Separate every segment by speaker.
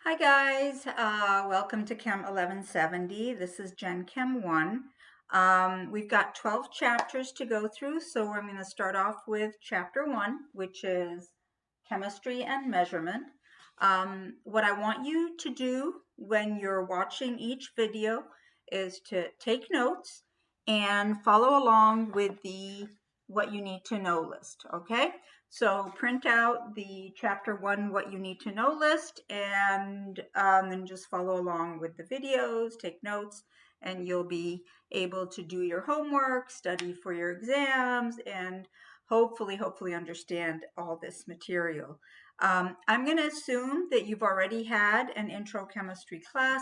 Speaker 1: Hi guys, welcome to Chem 1170. This is Gen Chem 1. We've got 12 chapters to go through, so I'm going to start off with chapter 1, which is chemistry and measurement. What I want you to do when you're watching each video is to take notes and follow along with the what you need to know list, okay? So print out the chapter 1 what you need to know list and then just follow along with the videos, take notes, and you'll be able to do your homework, study for your exams, and hopefully understand all this material. I'm going to assume that you've already had an intro chemistry class.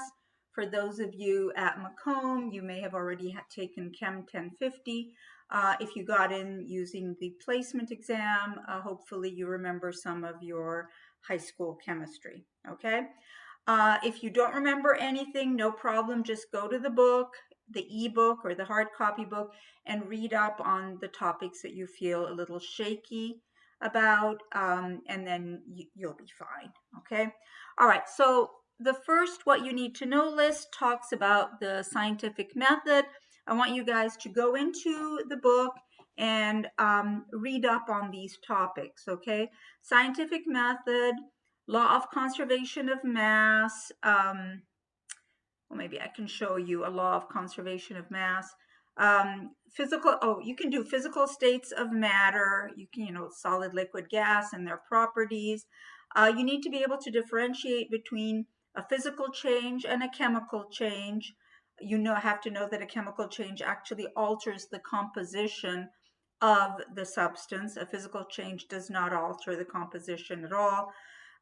Speaker 1: For those of you at Macomb, you may have already taken Chem 1050. If you got in using the placement exam, hopefully you remember some of your high school chemistry, okay? If you don't remember anything, no problem. Just go to the book, the ebook or the hard copy book, and read up on the topics that you feel a little shaky about, and then you'll be fine, okay? All right, so the first what you need to know list talks about the scientific method. I want you guys to go into the book and read up on these topics, okay? Scientific method, law of conservation of mass. Well, maybe I can show you a law of conservation of mass. You can do physical states of matter. You can, solid, liquid, gas, and their properties. You need to be able to differentiate between a physical change and a chemical change. Have to know that a chemical change actually alters the composition of the substance. A physical change does not alter the composition at all.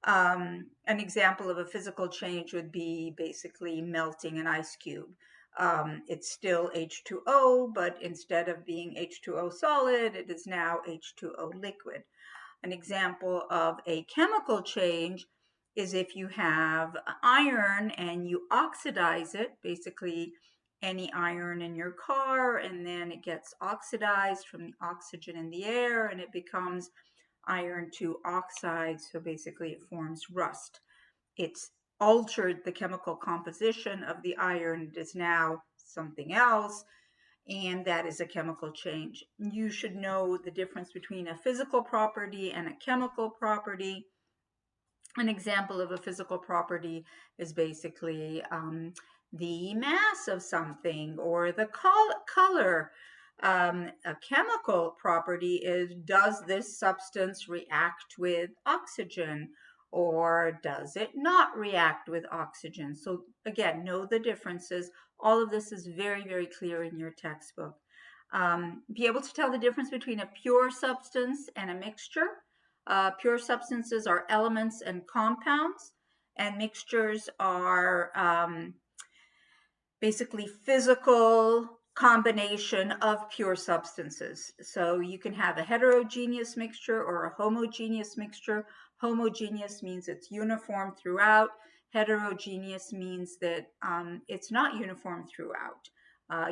Speaker 1: An example of a physical change would be basically melting an ice cube. It's still H2O, but instead of being H2O solid, it is now H2O liquid. An example of a chemical change is if you have iron and you oxidize it, basically any iron in your car, and then it gets oxidized from the oxygen in the air and it becomes iron 2 oxide. So basically it forms rust. It's altered the chemical composition of the iron. It is now something else, and that is a chemical change. You should know the difference between a physical property and a chemical property. An example of a physical property is basically the mass of something or the color. A chemical property is, does this substance react with oxygen or does it not react with oxygen? So again, know the differences. All of this is very clear in your textbook. Be able to tell the difference between a pure substance and a mixture. Pure substances are elements and compounds, and mixtures are basically physical combination of pure substances. So you can have a heterogeneous mixture or a homogeneous mixture. Homogeneous means it's uniform throughout. Heterogeneous means that it's not uniform throughout.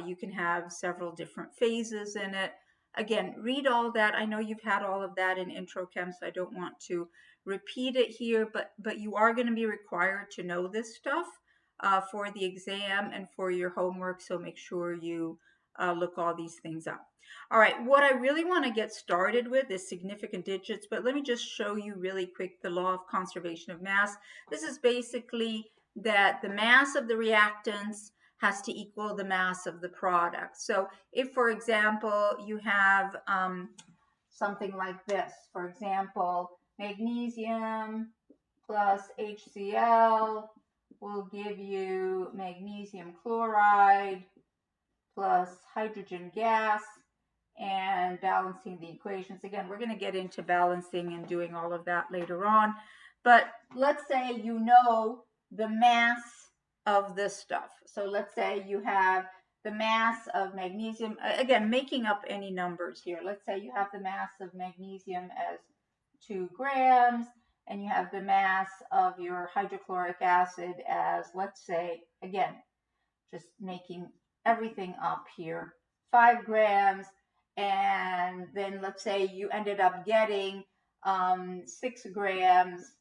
Speaker 1: You can have several different phases in it. Again, read all that. I know you've had all of that in Intro Chem, so I don't want to repeat it here, but you are going to be required to know this stuff for the exam and for your homework, so make sure you look all these things up. All right, what I really want to get started with is significant digits, but let me just show you really quick the law of conservation of mass. This is basically that the mass of the reactants has to equal the mass of the product. So if, for example, you have something like this, for example, magnesium plus HCl will give you magnesium chloride plus hydrogen gas, and balancing the equations. Again, we're going to get into balancing and doing all of that later on. But let's say you know the mass of this stuff. So let's say you have the mass of magnesium, again, making up any numbers here. Let's say you have the mass of magnesium as 2 grams, and you have the mass of your hydrochloric acid as, let's say, again, just making everything up here, 5 grams, and then let's say you ended up getting 6 grams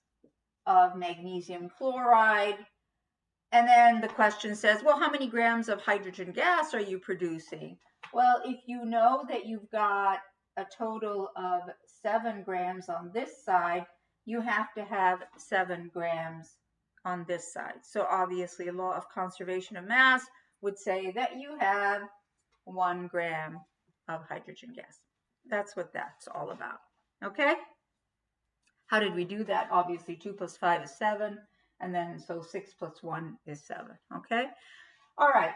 Speaker 1: of magnesium chloride. And then the question says, well, how many grams of hydrogen gas are you producing? Well, if you know that you've got a total of 7 grams on this side, you have to have 7 grams on this side. So obviously, a law of conservation of mass would say that you have 1 gram of hydrogen gas. That's what that's all about. Okay? How did we do that? Obviously, 2 plus 5 is 7. And then, so 6 plus 1 is 7. Okay? All right.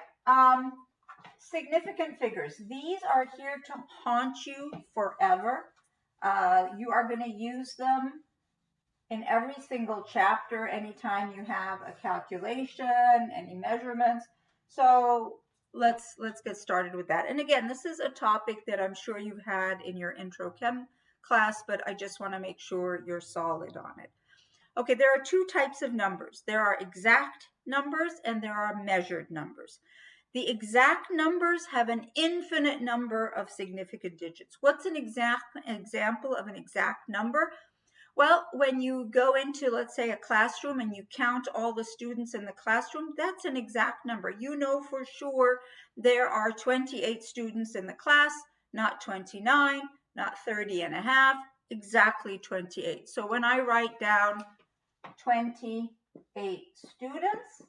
Speaker 1: Significant figures. These are here to haunt you forever. You are going to use them in every single chapter anytime you have a calculation, any measurements. So let's get started with that. And again, this is a topic that I'm sure you've had in your intro chem class, but I just want to make sure you're solid on it. Okay, there are 2 types of numbers. There are exact numbers and there are measured numbers. The exact numbers have an infinite number of significant digits. What's an example of an exact number? Well, when you go into, let's say, a classroom and you count all the students in the classroom, that's an exact number. You know for sure there are 28 students in the class, not 29, not 30 and a half, exactly 28. So when I write down 28 students,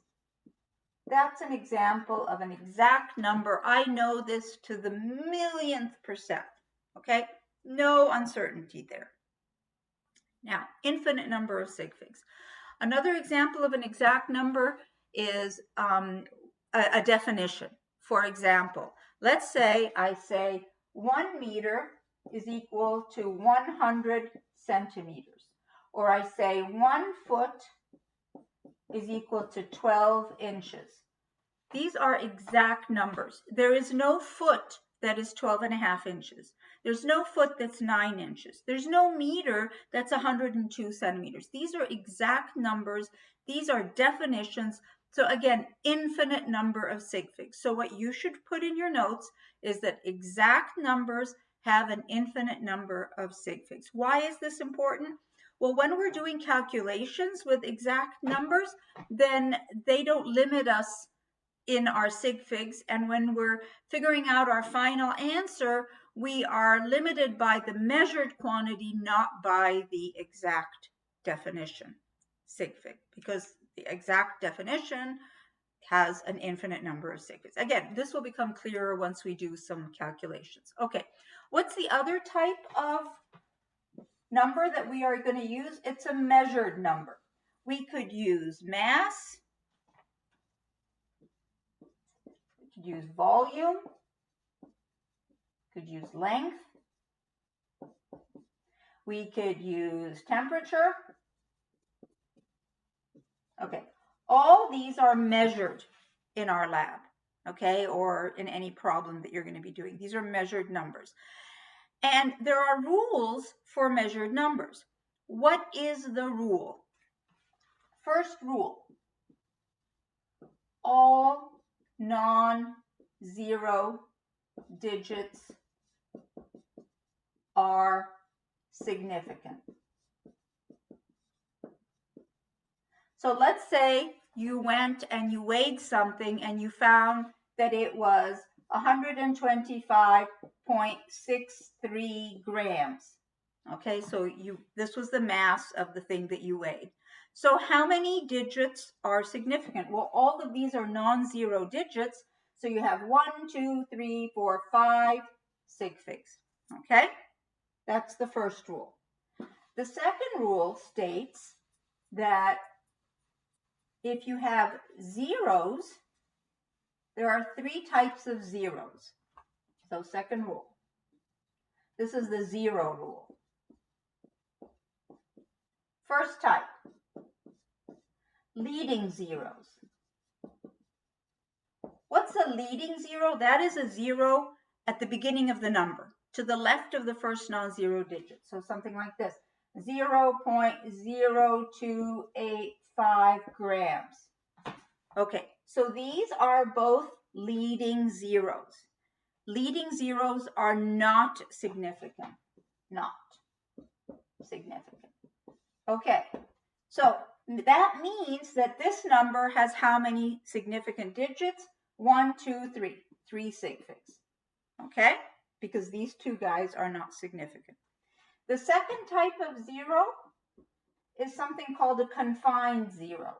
Speaker 1: that's an example of an exact number. I know this to the millionth percent, okay? No uncertainty there. Now, infinite number of sig figs. Another example of an exact number is a definition. For example, let's say I say 1 meter is equal to 100 centimeters. Or I say 1 foot is equal to 12 inches. These are exact numbers. There is no foot that is 12 and a half inches. There's no foot that's 9 inches. There's no meter that's 102 centimeters. These are exact numbers. These are definitions. So again, infinite number of sig figs. So what you should put in your notes is that exact numbers have an infinite number of sig figs. Why is this important? Well, when we're doing calculations with exact numbers, then they don't limit us in our sig figs, and when we're figuring out our final answer, we are limited by the measured quantity, not by the exact definition sig fig, because the exact definition has an infinite number of sig figs. Again, this will become clearer once we do some calculations. Okay, what's the other type of number that we are going to use? It's a measured number. We could use mass, could use volume, could use length, we could use temperature. Okay, all these are measured in our lab, okay, or in any problem that you're going to be doing. These are measured numbers. And there are rules for measured numbers. What is the rule? First rule, all non-zero digits are significant. So let's say you went and you weighed something and you found that it was 125.63 grams. Okay, so this was the mass of the thing that you weighed. So how many digits are significant? Well, all of these are non-zero digits. So you have 1, 2, 3, 4, 5 sig figs. Okay, that's the first rule. The second rule states that if you have zeros, there are 3 types of zeros. So second rule. This is the zero rule. First type, leading zeros. What's a leading zero? That is a zero at the beginning of the number, to the left of the first non-zero digit. So something like this, 0.0285 grams. Okay, so these are both leading zeros. Leading zeros are not significant. Not significant. Okay, So that means that this number has how many significant digits? 1, 2, 3. 3 sig figs. Okay? Because these two guys are not significant. The second type of zero is something called a confined zero.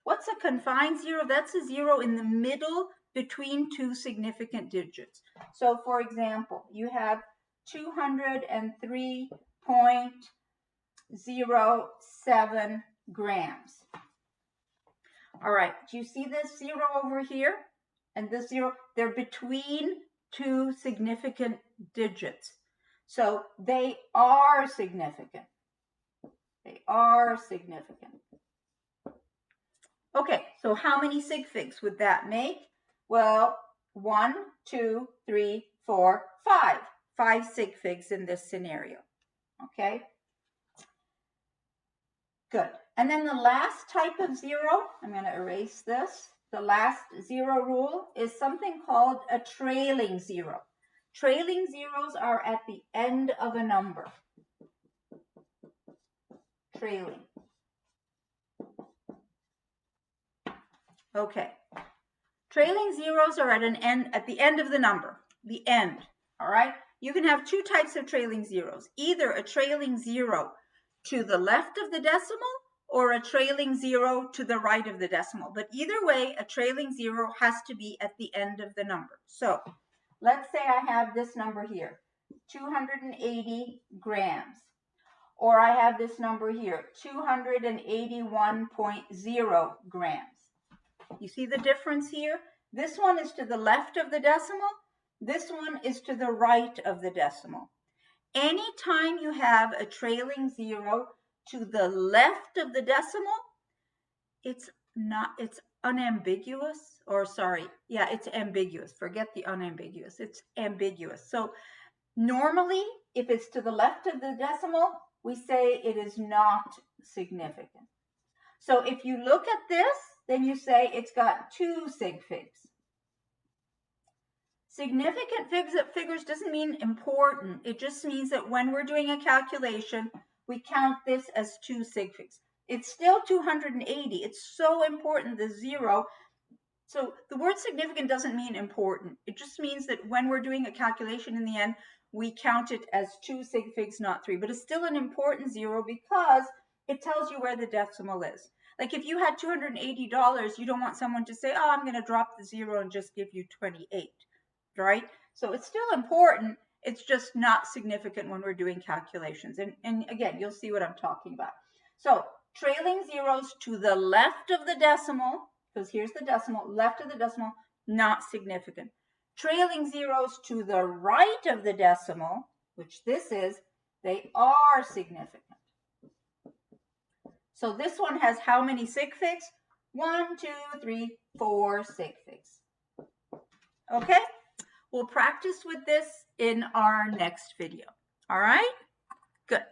Speaker 1: What's a confined zero? That's a zero in the middle between two significant digits. So for example, you have 203.07 grams. All right, do you see this zero over here? And this zero, they're between two significant digits. So they are significant. They are significant. Okay, so how many sig figs would that make? Well, 1, 2, 3, 4, 5. 5 sig figs in this scenario. Okay? Good. And then the last type of zero, I'm going to erase this. The last zero rule is something called a trailing zero. Trailing zeros are at the end of a number. Trailing. Okay. Trailing zeros are at the end of the number. The end. All right? You can have two types of trailing zeros. Either a trailing zero to the left of the decimal or a trailing zero to the right of the decimal. But either way, a trailing zero has to be at the end of the number. So let's say I have this number here, 280 grams. Or I have this number here, 281.0 grams. You see the difference here? This one is to the left of the decimal. This one is to the right of the decimal. Anytime you have a trailing zero to the left of the decimal, it's unambiguous, or sorry, yeah, it's ambiguous. Forget the unambiguous. It's ambiguous. So normally, if it's to the left of the decimal, we say it is not significant. So if you look at this, then you say it's got 2 sig figs. Significant figures doesn't mean important. It just means that when we're doing a calculation, we count this as 2 sig figs. It's still 280. It's so important, the zero. So the word significant doesn't mean important. It just means that when we're doing a calculation in the end, we count it as 2 sig figs, not 3. But it's still an important zero because it tells you where the decimal is. Like if you had $280, you don't want someone to say, oh, I'm going to drop the zero and just give you 28, right? So it's still important. It's just not significant when we're doing calculations. And again, you'll see what I'm talking about. So trailing zeros to the left of the decimal, because here's the decimal, left of the decimal, not significant. Trailing zeros to the right of the decimal, which this is, they are significant. So this one has how many sig figs? 1, 2, 3, 4 sig figs. Okay? We'll practice with this in our next video. All right? Good.